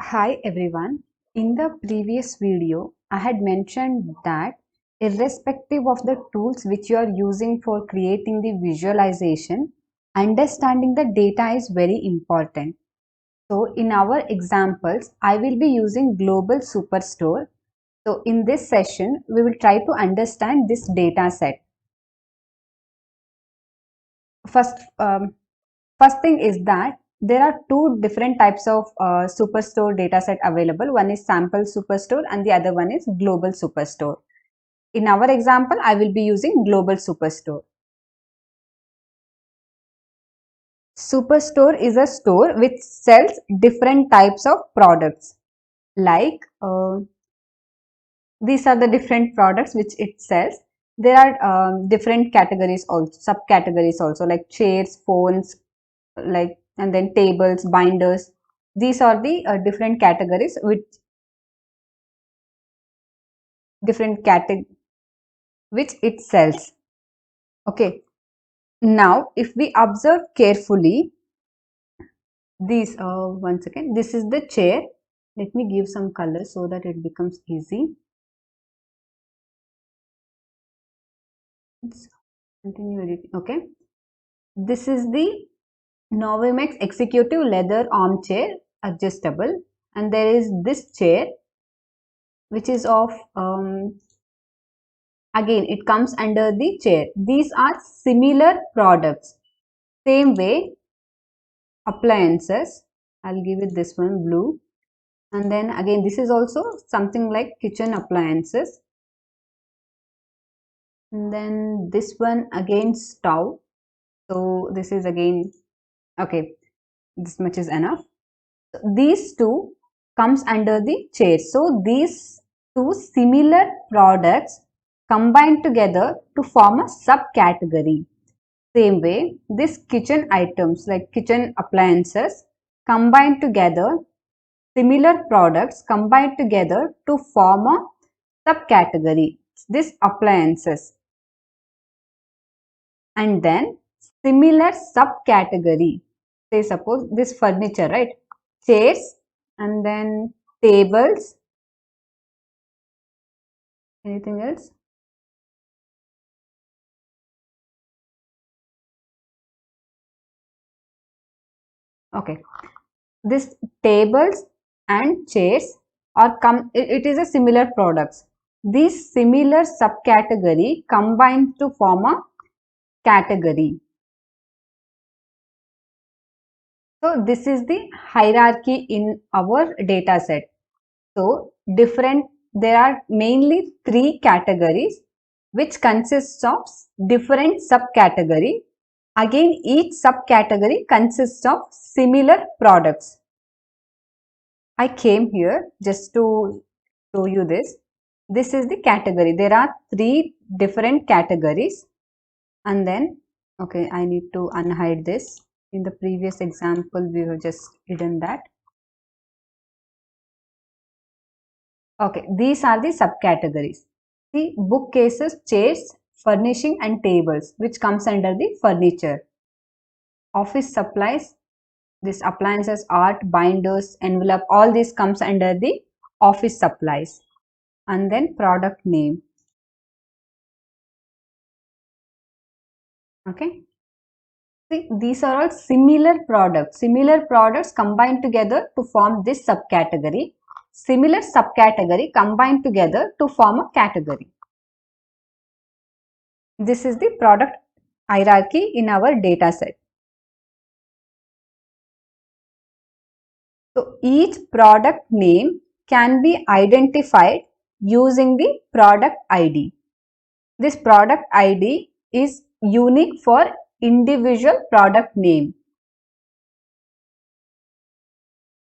Hi everyone. In the previous video, I had mentioned that irrespective of the tools which you are using for creating the visualization, understanding the data is very important. So in our examples, I will be using Global Superstore. So in this session, we will try to understand this data set. First, first thing is that there are two different types of Superstore dataset available. One is sample Superstore and the other one is global Superstore. In our example, I will be using global Superstore. Superstore is a store which sells different types of products. Like these are the different products which it sells. There are different categories also, subcategories also, like chairs, phones, like, and then tables, binders. These are the different categories which which it sells. Okay, now if we observe carefully, these once again, this is the chair. Let me give some color so that it becomes easy. Let's continue editing. Okay, this is the Novimex executive leather armchair, adjustable, and there is this chair which is of again it comes under the chair. These are similar products. Same way, appliances, I'll give it this one blue, and then again this is also something like kitchen appliances, and then this one again stove. So this is again okay, this much is enough. These two comes under the chair. So these two similar products combine together to form a subcategory. Same way, these kitchen items like kitchen appliances combine together, similar products combine together to form a subcategory. This appliances, and then similar subcategory. Say suppose this furniture, right? Chairs, and then tables. Anything else? Okay. This tables and chairs are it is a similar products. These similar subcategory combine to form a category. So this is the hierarchy in our data set. So there are mainly three categories which consists of different subcategory. Again, each subcategory consists of similar products. I came here just to show you this. This is the category. There are three different categories, and then okay, I need to unhide this. In the previous example, we have just hidden that. Okay, these are the subcategories. The bookcases, chairs, furnishing and tables, which comes under the furniture. Office supplies, this appliances, art, binders, envelope, all this comes under the office supplies. And then product name. Okay. See, these are all similar products. Similar products combined together to form this subcategory. Similar subcategory combined together to form a category. This is the product hierarchy in our data set. So each product name can be identified using the product ID. This product ID is unique for individual product name.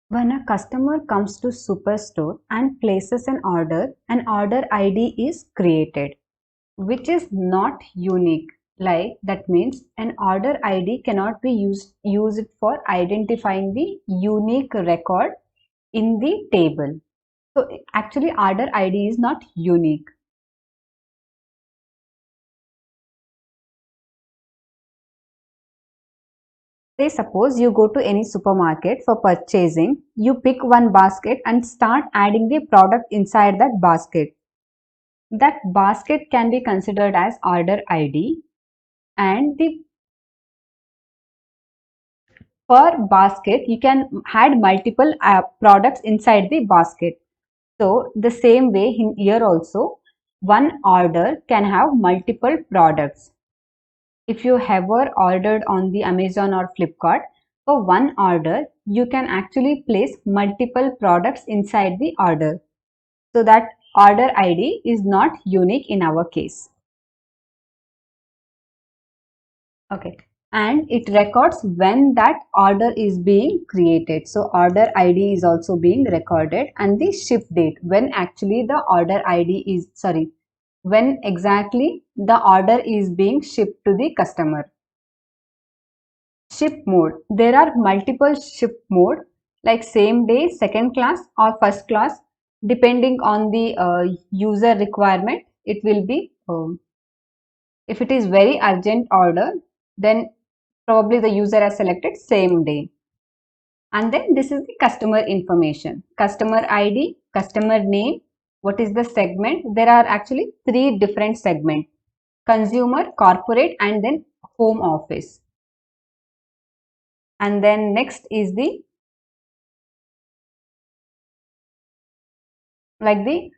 When a customer comes to Superstore and places an order ID is created, which is not unique. Like that means an order ID cannot be used for identifying the unique record in the table. So actually order ID is not unique. Say suppose you go to any supermarket for purchasing, you pick one basket and start adding the product inside that basket. That basket can be considered as order ID, and the per basket you can add multiple products inside the basket. So the same way in here also, one order can have multiple products. If you ever ordered on the Amazon or Flipkart, for one order you can actually place multiple products inside the order. So that order ID is not unique in our case. Okay, and it records when that order is being created. So order ID is also being recorded, and the ship date, when actually the order ID is, sorry, when exactly the order is being shipped to the customer. Ship mode, there are multiple ship mode like same day, second class or first class, depending on the user requirement. It will be if it is very urgent order, then probably the user has selected same day. And then this is the customer information, customer ID, customer name, what is the segment. There are actually three different segments: consumer, corporate, and then home office. And then next is the like the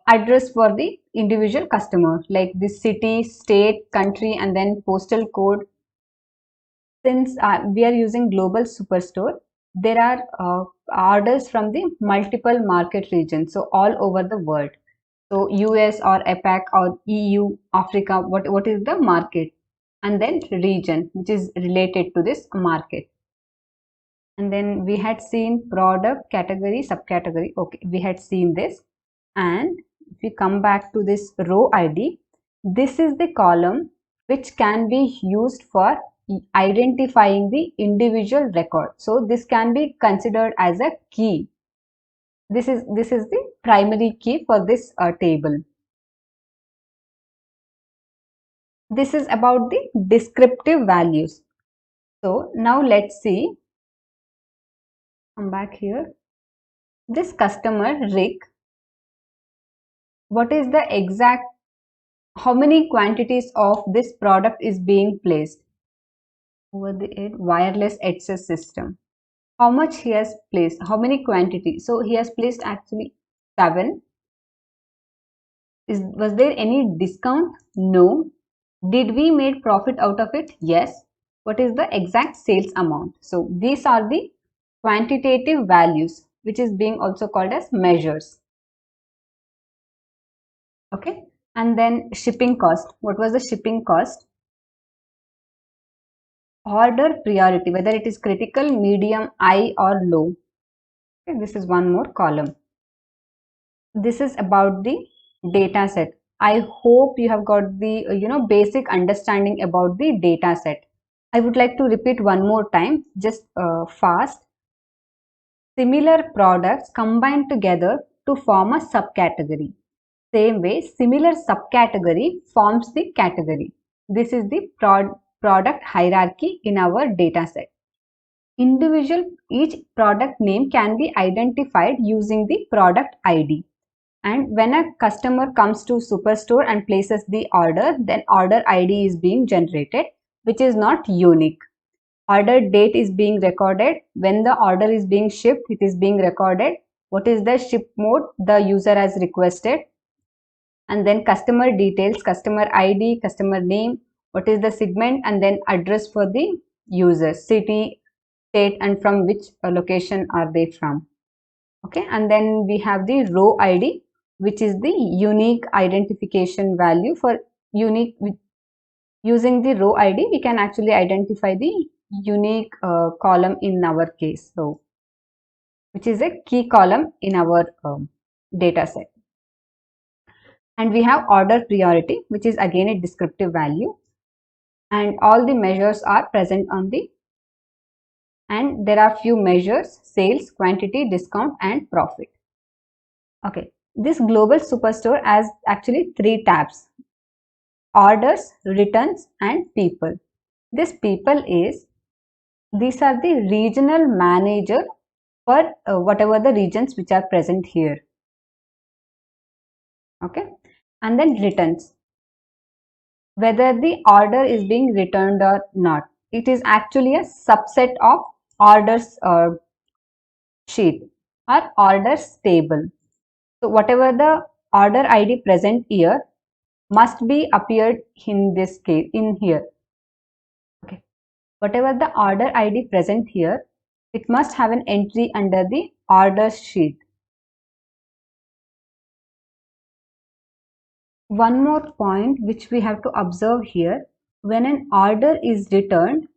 address for the individual customer, like the city, state, country, and then postal code. Since we are using global superstore, there are orders from the multiple market regions, so all over the world. So US or APAC or EU, Africa, what is the market, and then region which is related to this market. And then we had seen product, category, subcategory. Okay, we had seen this. And if we come back to this row ID, this is the column which can be used for identifying the individual record. So this can be considered as a key. This is the primary key for this table. This is about the descriptive values. So now let's see. Come back here. This customer Rick, what is the exact, how many quantities of this product is being placed over the wireless access system? How much he has placed, how many quantity? So he has placed actually 7. Was there any discount? No. Did we made profit out of it? Yes. What is the exact sales amount? So these are the quantitative values, which is being also called as measures. Okay. And then shipping cost. What was the shipping cost? Order priority, whether it is critical, medium, high or low. Okay, this is one more column. This is about the data set. I hope you have got the basic understanding about the data set. I would like to repeat one more time, just fast. Similar products combined together to form a subcategory. Same way, similar subcategory forms the category. This is the product hierarchy in our data set. Each product name can be identified using the product ID. And when a customer comes to Superstore and places the order, then order ID is being generated, which is not unique. Order date is being recorded. When the order is being shipped, it is being recorded. What is the ship mode the user has requested? And then customer details, customer ID, customer name, what is the segment, and then address for the user, city, state, and from which location are they from. Okay, and then we have the row ID, which is the unique identification value for unique. Using the row ID, we can actually identify the unique column in our case, so which is a key column in our data set. And we have order priority, which is again a descriptive value, and all the measures are present on the, and there are few measures: sales, quantity, discount, and profit. Okay, this global superstore has actually 3 tabs: orders, returns, and people. This people is These are the regional manager for whatever the regions which are present here. Okay, and then returns, whether the order is being returned or not. It is actually a subset of orders sheet or orders table. So whatever the order ID present here must be appeared in this case in here. Okay, whatever the order ID present here, it must have an entry under the orders sheet. One more point which we have to observe here, when an order is returned,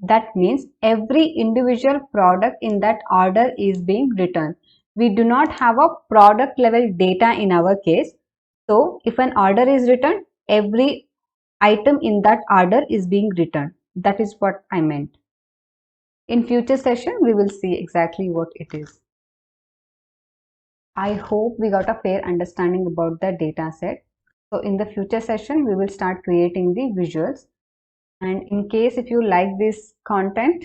that means every individual product in that order is being returned. We do not have a product level data in our case. So if an order is returned, every item in that order is being returned. That is what I meant. In future session, we will see exactly what it is. I hope we got a fair understanding about the data set. So in the future session, we will start creating the visuals. And in case if you like this content,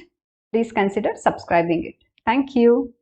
please consider subscribing it. Thank you.